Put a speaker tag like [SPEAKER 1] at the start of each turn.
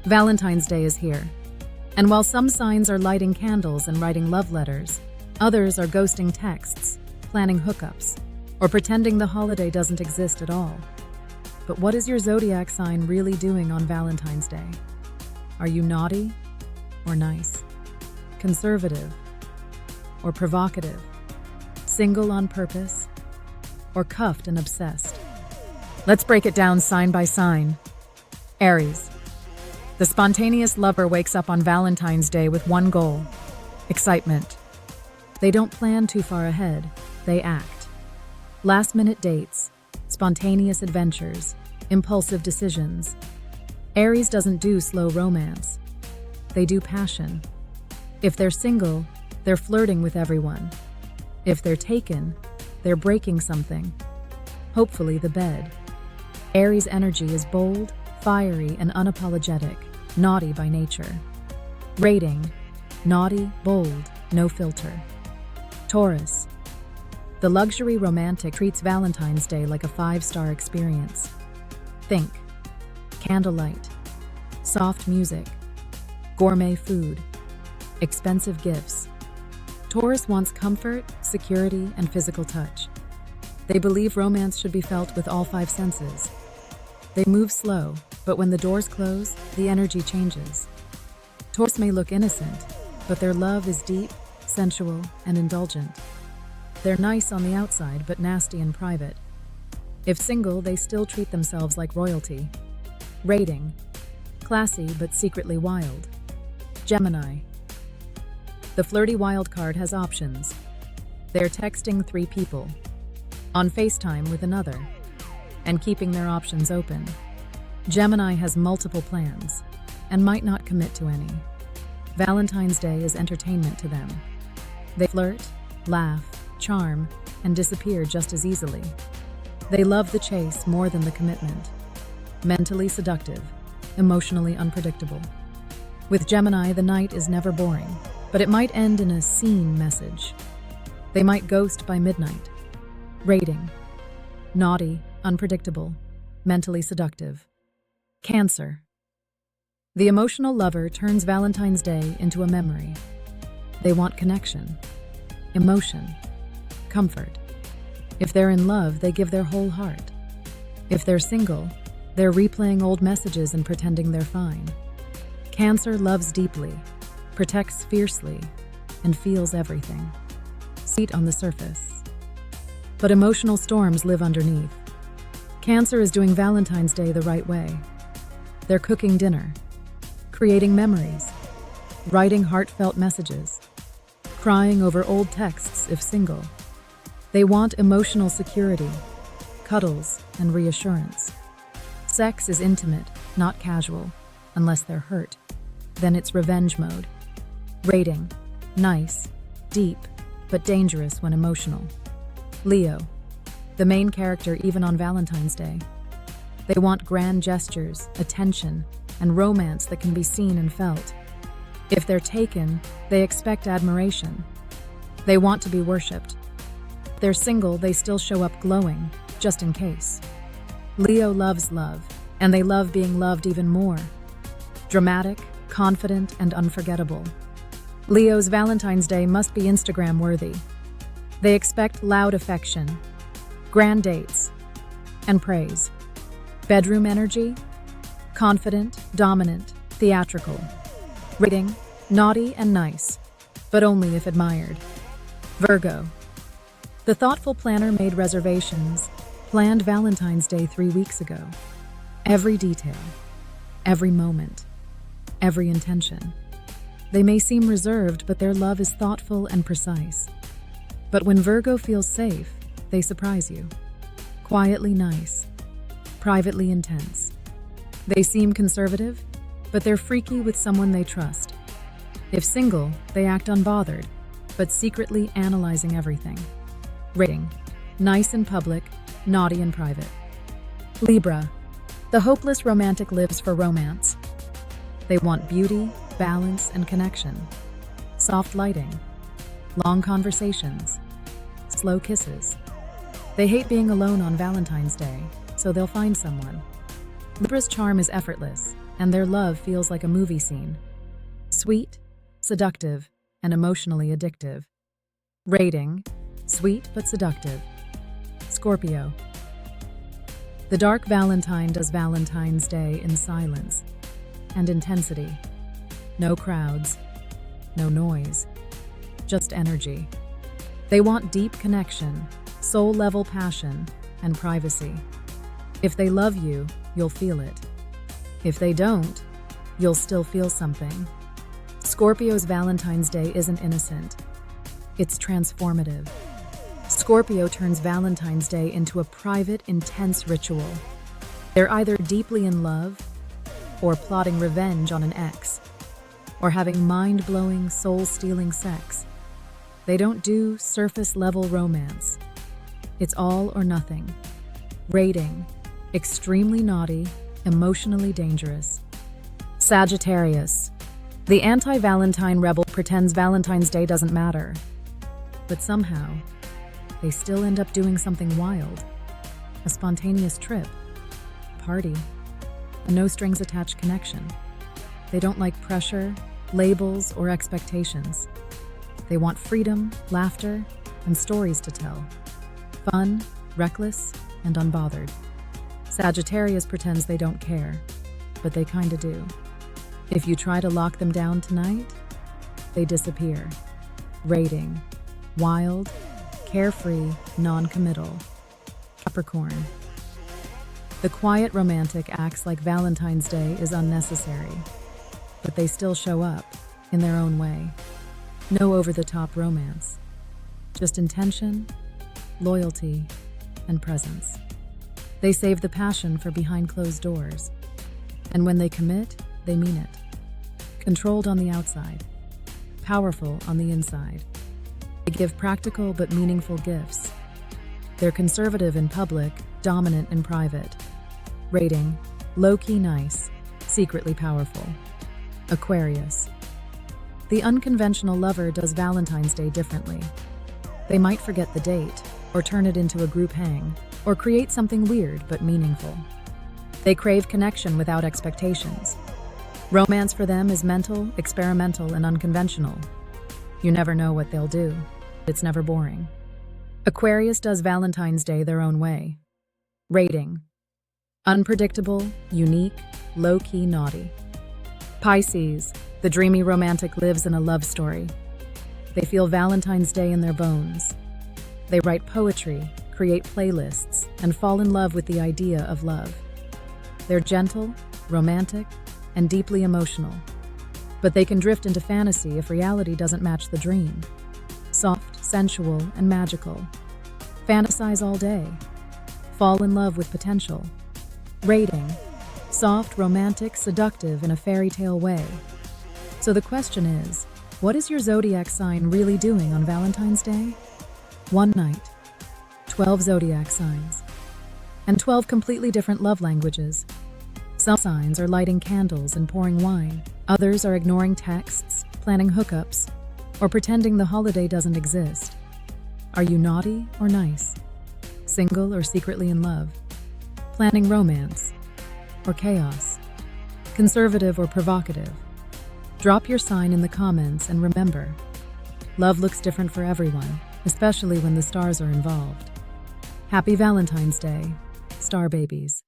[SPEAKER 1] Valentine's Day is here. And while some signs are lighting candles and writing love letters, others are ghosting texts, planning hookups, or pretending the holiday doesn't exist at all. But what is your zodiac sign really doing on Valentine's Day? Are you naughty or nice? Conservative or provocative? Single on purpose or cuffed and obsessed? Let's break it down sign by sign. Aries. The spontaneous lover wakes up on Valentine's Day with one goal: excitement. They don't plan too far ahead, they act. Last-minute dates, spontaneous adventures, impulsive decisions. Aries doesn't do slow romance. They do passion. If they're single, they're flirting with everyone. If they're taken, they're breaking something. Hopefully the bed. Aries energy is bold, fiery, and unapologetic, naughty by nature. Rating: naughty, bold, no filter. Taurus. The luxury romantic treats Valentine's Day like a 5-star experience. Think: candlelight, soft music, gourmet food, expensive gifts. Taurus wants comfort, security, and physical touch. They believe romance should be felt with all 5 senses. They move slow, but when the doors close, the energy changes. Taurus may look innocent, but their love is deep, sensual, and indulgent. They're nice on the outside, but nasty in private. If single, they still treat themselves like royalty. Rating: classy but secretly wild. Gemini. The flirty wild card has options. They're texting 3 people, on FaceTime with another, and keeping their options open. Gemini has multiple plans, and might not commit to any. Valentine's Day is entertainment to them. They flirt, laugh, charm, and disappear just as easily. They love the chase more than the commitment. Mentally seductive, emotionally unpredictable. With Gemini, the night is never boring, but it might end in a seen message. They might ghost by midnight. Rating: naughty, unpredictable, mentally seductive. Cancer. The emotional lover turns Valentine's Day into a memory. They want connection, emotion, comfort. If they're in love, they give their whole heart. If they're single, they're replaying old messages and pretending they're fine. Cancer loves deeply, protects fiercely, and feels everything. Sweet on the surface, but emotional storms live underneath. Cancer is doing Valentine's Day the right way. They're cooking dinner, creating memories, writing heartfelt messages, crying over old texts if single. They want emotional security, cuddles, and reassurance. Sex is intimate, not casual, unless they're hurt. Then it's revenge mode. Rating: nice, deep, but dangerous when emotional. Leo. The main character even on Valentine's Day. They want grand gestures, attention, and romance that can be seen and felt. If they're taken, they expect admiration. They want to be worshipped. If they're single, they still show up glowing, just in case. Leo loves love, and they love being loved even more. Dramatic, confident, and unforgettable. Leo's Valentine's Day must be Instagram-worthy. They expect loud affection, grand dates, and praise. Bedroom energy: confident, dominant, theatrical. Rating: naughty and nice, but only if admired. Virgo. The thoughtful planner made reservations, planned Valentine's Day 3 weeks ago. Every detail, every moment, every intention. They may seem reserved, but their love is thoughtful and precise. But when Virgo feels safe, they surprise you. Quietly nice, privately intense. They seem conservative, but they're freaky with someone they trust. If single, they act unbothered, but secretly analyzing everything. Rating: nice in public, naughty in private. Libra. The hopeless romantic lives for romance. They want beauty, balance, and connection. Soft lighting, long conversations, slow kisses. They hate being alone on Valentine's Day, so they'll find someone. Libra's charm is effortless, and their love feels like a movie scene. Sweet, seductive, and emotionally addictive. Rating: sweet but seductive. Scorpio. The dark Valentine does Valentine's Day in silence and intensity. No crowds, no noise, just energy. They want deep connection, soul-level passion, and privacy. If they love you, you'll feel it. If they don't, you'll still feel something. Scorpio's Valentine's Day isn't innocent. It's transformative. Scorpio turns Valentine's Day into a private, intense ritual. They're either deeply in love, or plotting revenge on an ex, or having mind-blowing, soul-stealing sex. They don't do surface-level romance. It's all or nothing. Rating: extremely naughty, emotionally dangerous. Sagittarius. The anti-Valentine rebel pretends Valentine's Day doesn't matter. But somehow, they still end up doing something wild. A spontaneous trip, party, a no-strings-attached connection. They don't like pressure, labels, or expectations. They want freedom, laughter, and stories to tell. Fun, reckless, and unbothered. Sagittarius pretends they don't care, but they kinda do. If you try to lock them down tonight, they disappear. Rating: wild, carefree, non-committal. Capricorn. The quiet romantic acts like Valentine's Day is unnecessary, but they still show up, in their own way. No over-the-top romance. Just intention, loyalty, and presence. They save the passion for behind closed doors. And when they commit, they mean it. Controlled on the outside, powerful on the inside. They give practical but meaningful gifts. They're conservative in public, dominant in private. Rating: low-key nice, secretly powerful. Aquarius. The unconventional lover does Valentine's Day differently. They might forget the date, or turn it into a group hang, or create something weird but meaningful. They crave connection without expectations. Romance for them is mental, experimental, and unconventional. You never know what they'll do. It's never boring. Aquarius does Valentine's Day their own way. Rating: unpredictable, unique, low-key naughty. Pisces. The dreamy romantic lives in a love story. They feel Valentine's Day in their bones. They write poetry, create playlists, and fall in love with the idea of love. They're gentle, romantic, and deeply emotional. But they can drift into fantasy if reality doesn't match the dream. Soft, sensual, and magical. Fantasize all day. Fall in love with potential. Rating: soft, romantic, seductive in a fairy tale way. So the question is, what is your zodiac sign really doing on Valentine's Day? One night, 12 zodiac signs, and 12 completely different love languages. Some signs are lighting candles and pouring wine. Others are ignoring texts, planning hookups, or pretending the holiday doesn't exist. Are you naughty or nice? Single or secretly in love? Planning romance or chaos? Conservative or provocative? Drop your sign in the comments, and remember, love looks different for everyone, especially when the stars are involved. Happy Valentine's Day, Star Babies.